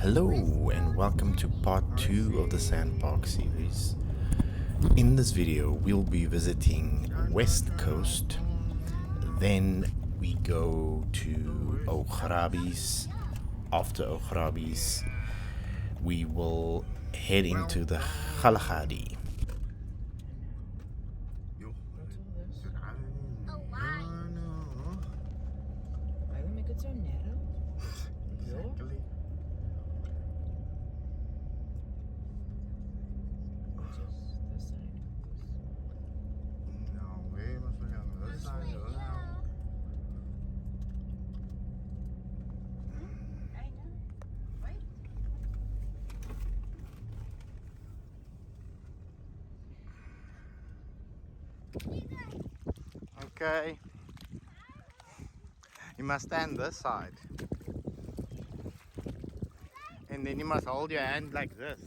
Hello and welcome to part 2 of the SANparks series. In this video we'll be visiting Westcoast, then we go to Augrabies. After Augrabies we will head into the Kgalagadi. Why we make it so narrow? Exactly. Just this side. No, we must look on the other side. I know. Right? Okay. You must stand this side. And then you must hold your hand like this.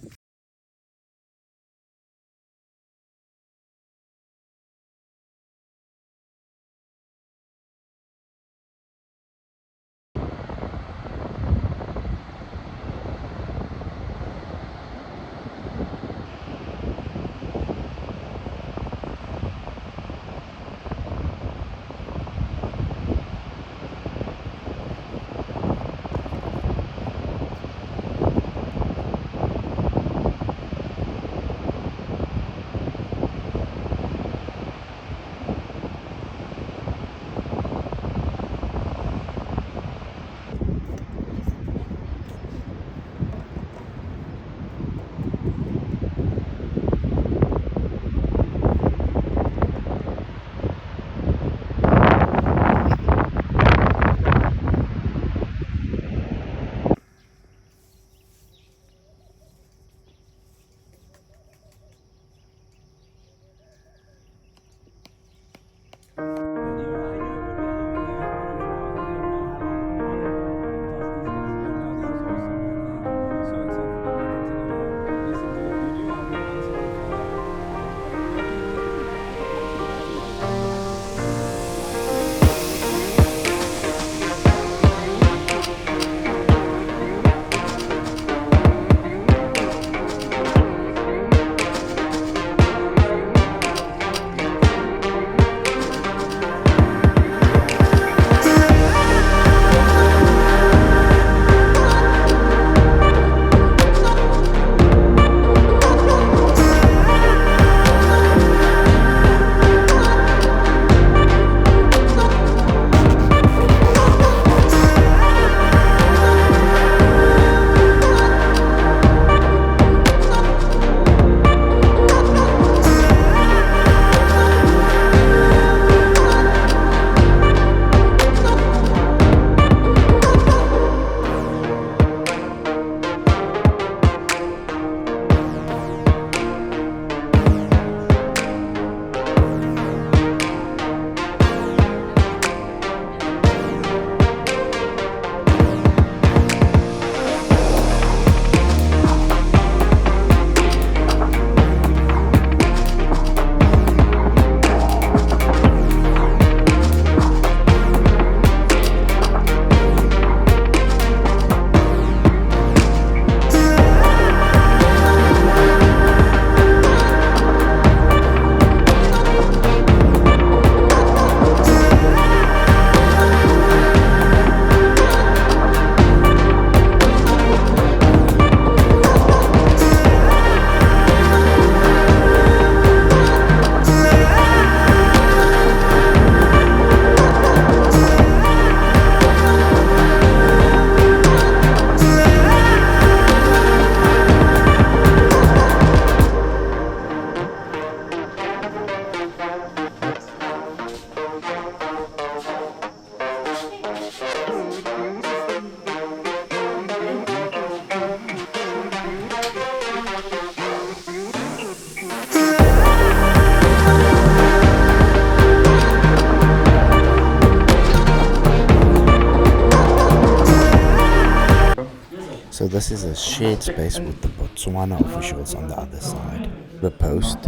So this is a shared space with the Botswana officials on the other side. The post.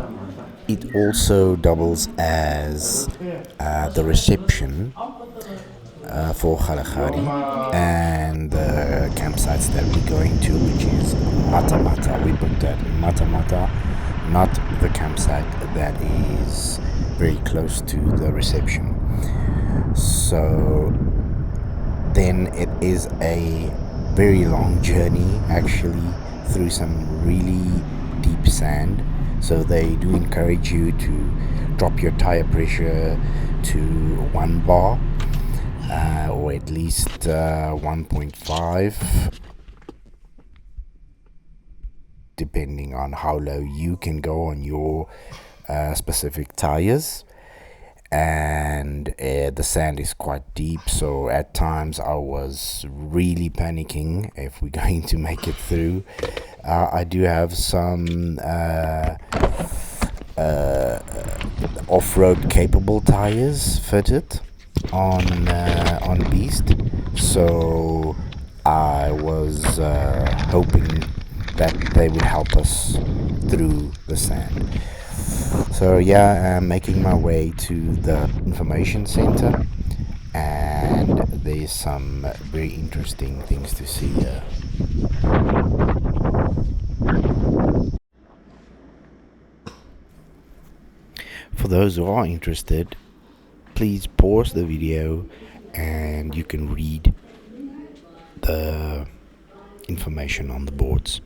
It also doubles as the reception for Kgalagadi and the campsite sites that we're going to, which is Mata Mata. We booked at Mata Mata, not the campsite that is very close to the reception. So then it is a very long journey, actually, through some really deep sand. So they do encourage you to drop your tire pressure to 1 bar, or at least 1.5, depending on how low you can go on your specific tires. And the sand is quite deep, so at times I was really panicking if we're going to make it through. I do have some off-road capable tires fitted on Beast, so I was hoping that they would help us through the sand. So yeah, I'm making my way to the information center, and there's some very interesting things to see here. For those who are interested, please pause the video and you can read the information on the boards.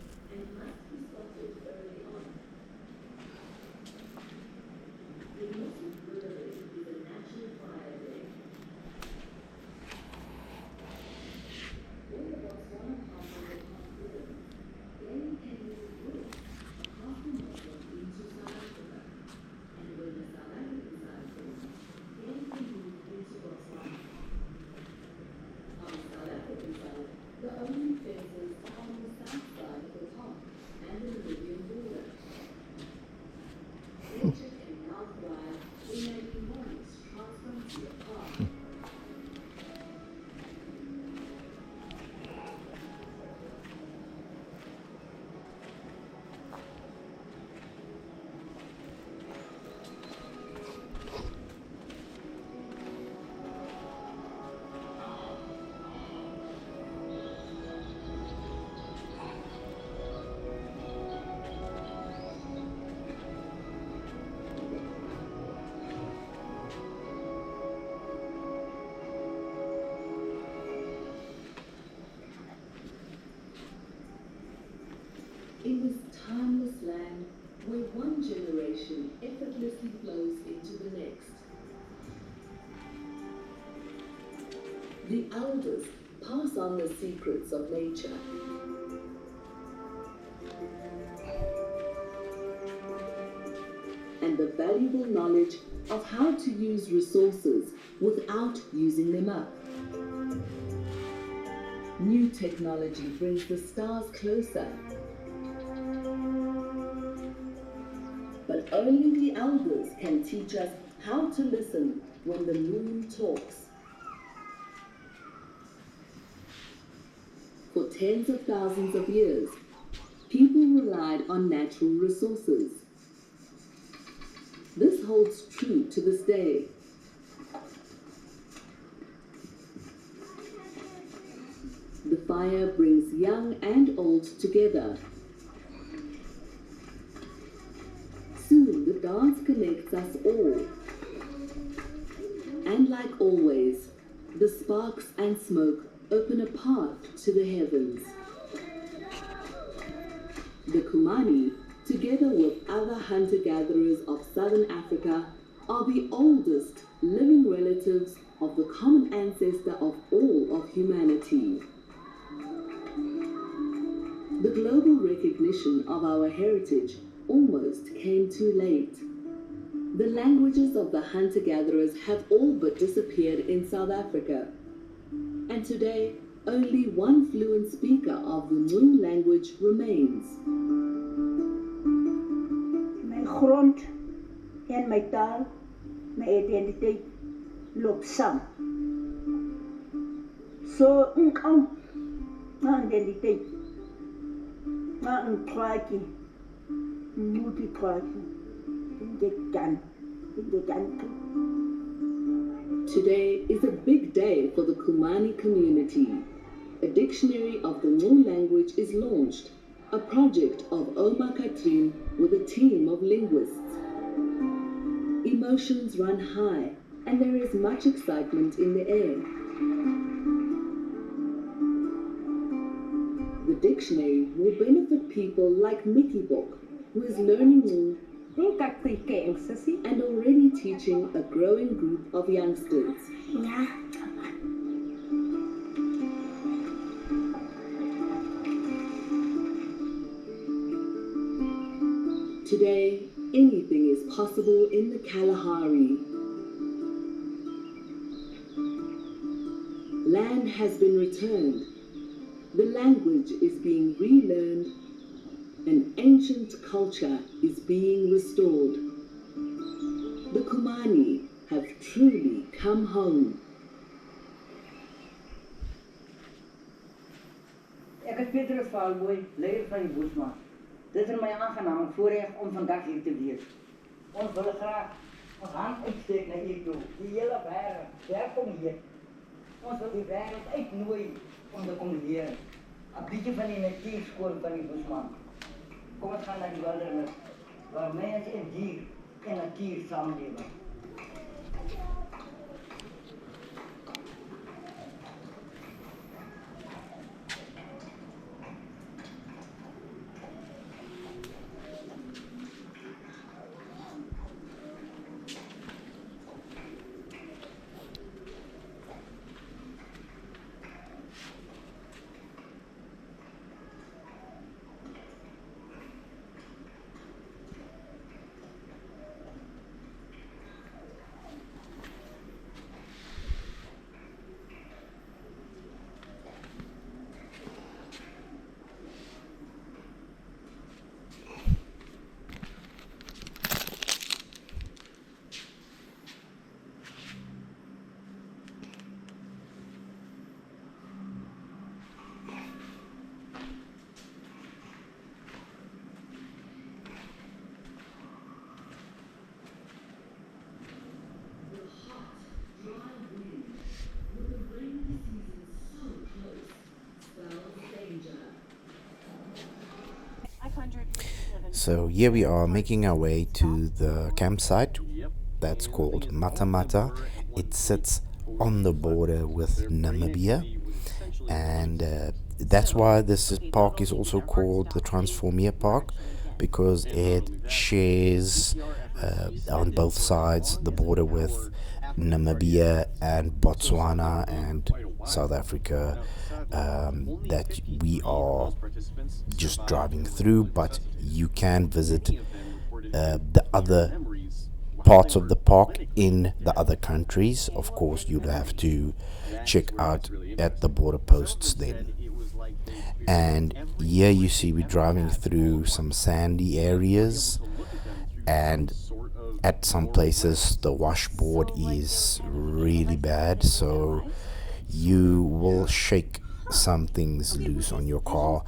In this timeless land where one generation effortlessly flows into the next, the elders pass on the secrets of nature. And the valuable knowledge of how to use resources without using them up. New technology brings the stars closer. But only the elders can teach us how to listen when the moon talks. For tens of thousands of years, people relied on natural resources. This holds true to this day. The fire brings young and old together. Soon the dance connects us all. And like always, the sparks and smoke open a path to the heavens. The Kumani, together with other hunter-gatherers of southern Africa, are the oldest living relatives of the common ancestor of all of humanity. The global recognition of our heritage almost came too late. The languages of the hunter-gatherers have all but disappeared in South Africa. And today, only one fluent speaker of the Moon language remains. My grond en my taal, my identiteit loop saam. So aan identiteit, aan traki, multi traki, Today is a big day for the Kumani community. A dictionary of the Ngqu language is launched, a project of Omar Katrin with a team of linguists. Emotions run high, and there is much excitement in the air. The dictionary will benefit people like Mickey Bok, who is learning Ngqu and already teaching a growing group of youngsters. Today, anything is possible in the Kalahari. Land has been returned. The language is being relearned. An ancient culture is being restored. The Kumani have truly come home. Ik is Petrus Valboy, leider van die bushman. Dit is my aangename voorreg om vandag hier te wees. Ons wil graag ons hand uitsteek na hier toe. Die hele wêreld, welkom hier. Ons wil die wêreld uitnooi om te kom leer. 'n bietjie van die natuurskool van die bushman. Kom ons gaan na die wildernis, waar mens en dier en natuur saamlewe. So here we are making our way to the campsite that's called Mata Mata. It sits on the border with Namibia, and that's why this park is also called the Transfrontier Park, because it shares on both sides the border with Namibia and Botswana and South Africa, that we are just driving through, but you can visit the other parts of the park in the other countries. Of course, you'll have to check out at the border posts then. And here you see we're driving through some sandy areas, and at some places the washboard is really bad, so you will shake some things loose on your car.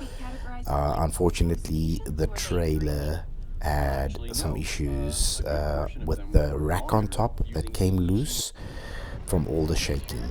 Unfortunately, the trailer had some issues with the rack on top that came loose from all the shaking.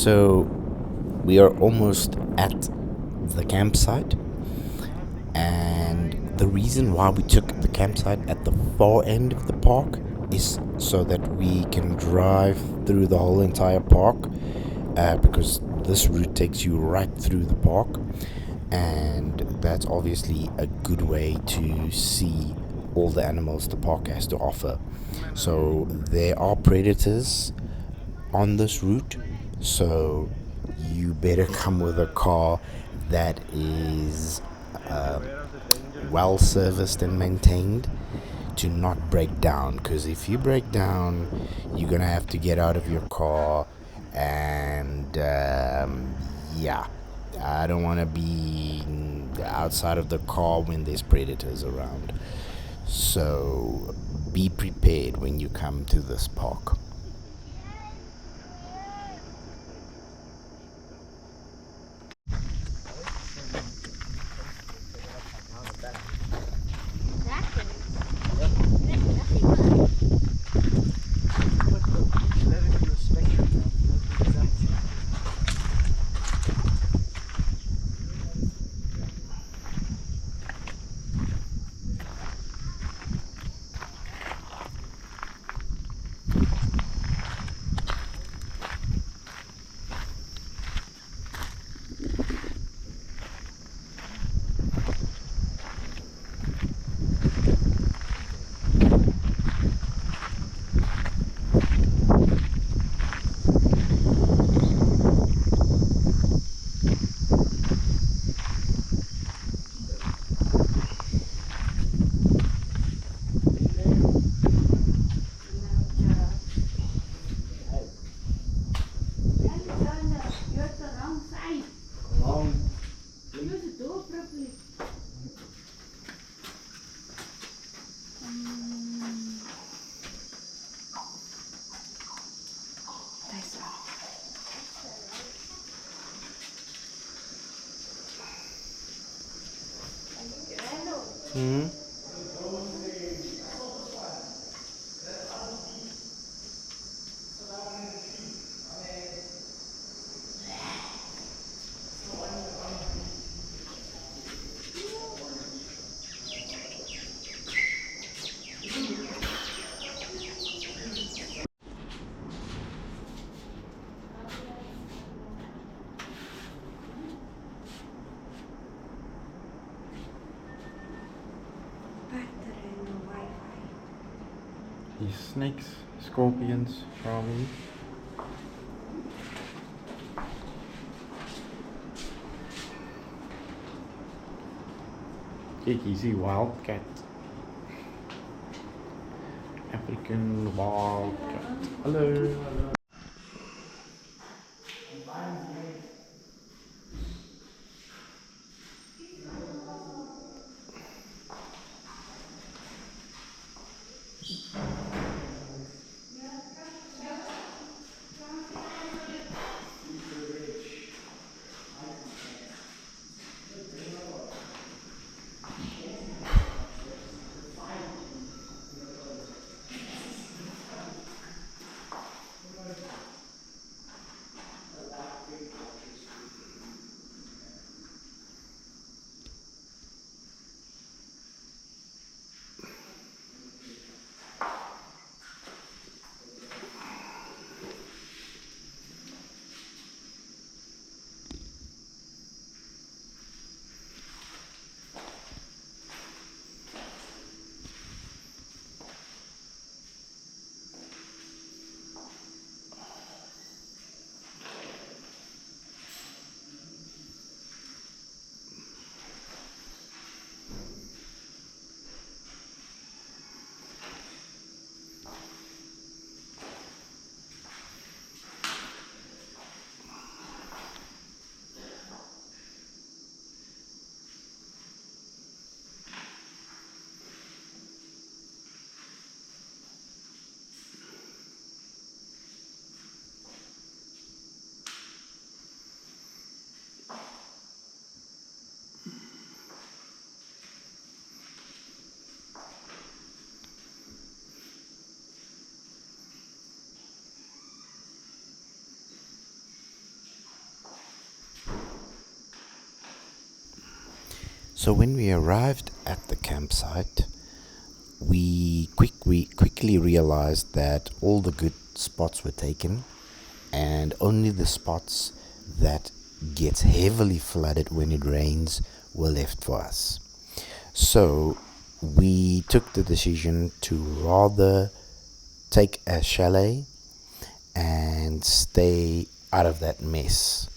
So we are almost at the campsite, and the reason why we took the campsite at the far end of the park is so that we can drive through the whole entire park, because this route takes you right through the park, and that's obviously a good way to see all the animals the park has to offer. So there are predators on this route, so you better come with a car that is well serviced and maintained to not break down, because if you break down, you're gonna have to get out of your car, and yeah, I don't want to be outside of the car when there's predators around. So be prepared when you come to this park. These snakes, scorpions, probably. Kijk, hier zie je wildcat. African wildcat. Hallo. So when we arrived at the campsite, we quickly realized that all the good spots were taken, and only the spots that gets heavily flooded when it rains were left for us. So we took the decision to rather take a chalet and stay out of that mess.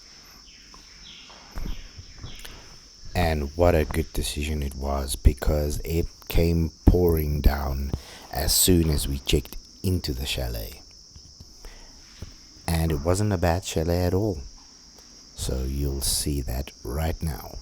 And what a good decision it was, because it came pouring down as soon as we checked into the chalet. And it wasn't a bad chalet at all. So you'll see that right now.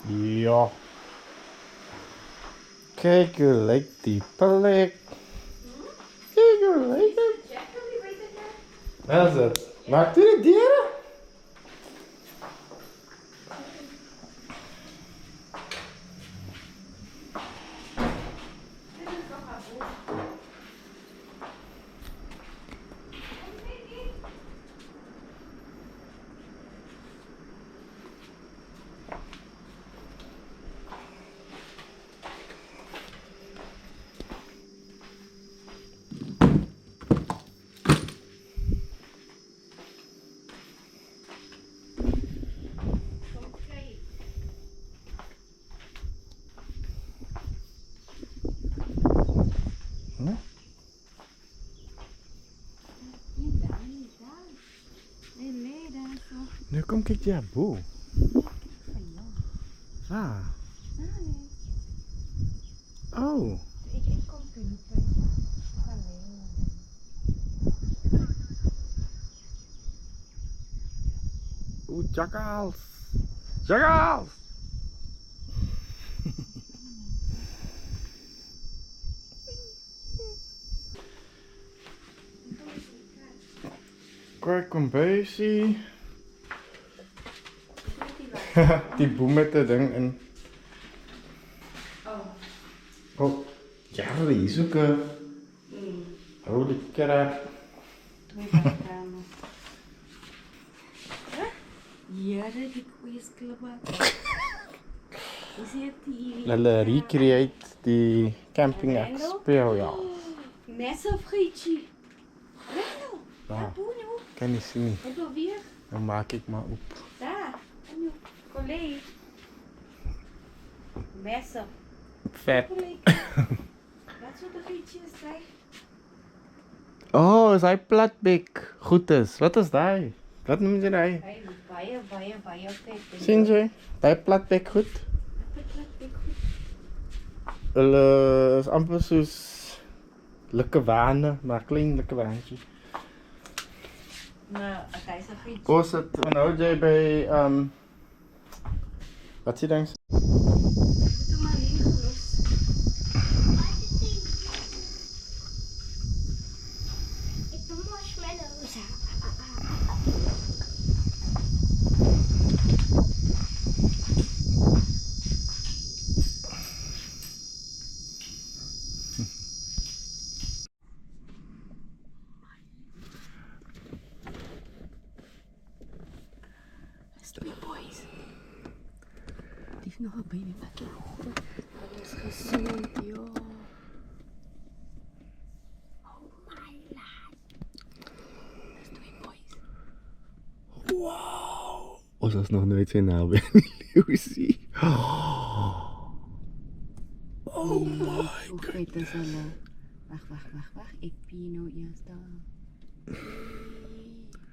Ja. Kijk hoe lyk die plek. Kijk hoe lyk dit. Wat is dit? Maak toe die deure. Nu kom kyk jy bo. Ah. Oh. Oeh, jakkals. Jakkals. Kijk, kombuisie. Die boom met die ding in. Oh, Charlie, hier is ook een holy crap. Ja, die goeie skilbaat. Is dit die... Hulle recreate die camping speel, ja. Massive gietjie. Rechtel, Ja. wat doen nou? Kan nie sien nie. Wat beweeg? Nou maak ek maar op. Daar, en jou collega. Massive. Vet. Wat soort gietjie is hy? Oh, is hy platbek goed is. Wat is daai? Wat noem jy daai? Hy moet baie vet. Sien jy? Daai platbek goed. Platbek goed. Hulle is amper soos likkewane, maar klein likkewaantjie. Nou, hy is 'n gietjie. Kos het nou jy by wat sê ding? Moet maar hier los. Ik doe marshmallows. Twee boys. Die is nog een baby bakkie. Dat is gezond, joh. Oh my god. Dat is twee boys. Wow. Ons was nog nooit zo naby aan die leeuw sien. Oh my Hoe vet is hulle? Wag. Ek pie nou eers daar.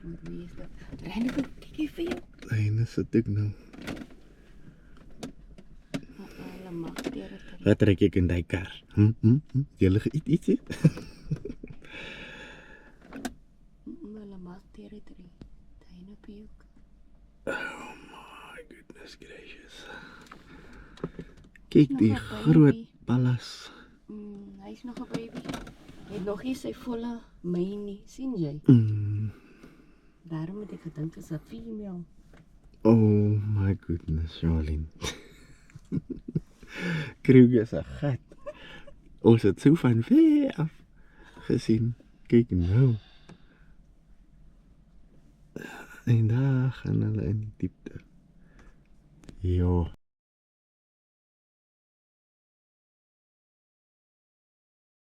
Moet wees dat. Ren ek kyk hier vir jou. Nee, dat sit ek nou. Hulle mag deur dit. Wat trek ek in die kar? Julle geëet ietsie? Hulle mag deur dit. Dyne piek. Oh my goodness gracious. Kyk Nog die een groot baby. ballas. Hy is nog 'n baby. Hy het nog nie sy volle myn nie, sien jy? Daarom het ek gedink is 'n female. Oh my goodness, Charlene. Kruger is 'n gat. Ons het so van ver af gesien. Kyk nou. En daar gaan hulle in die diepte. Ja.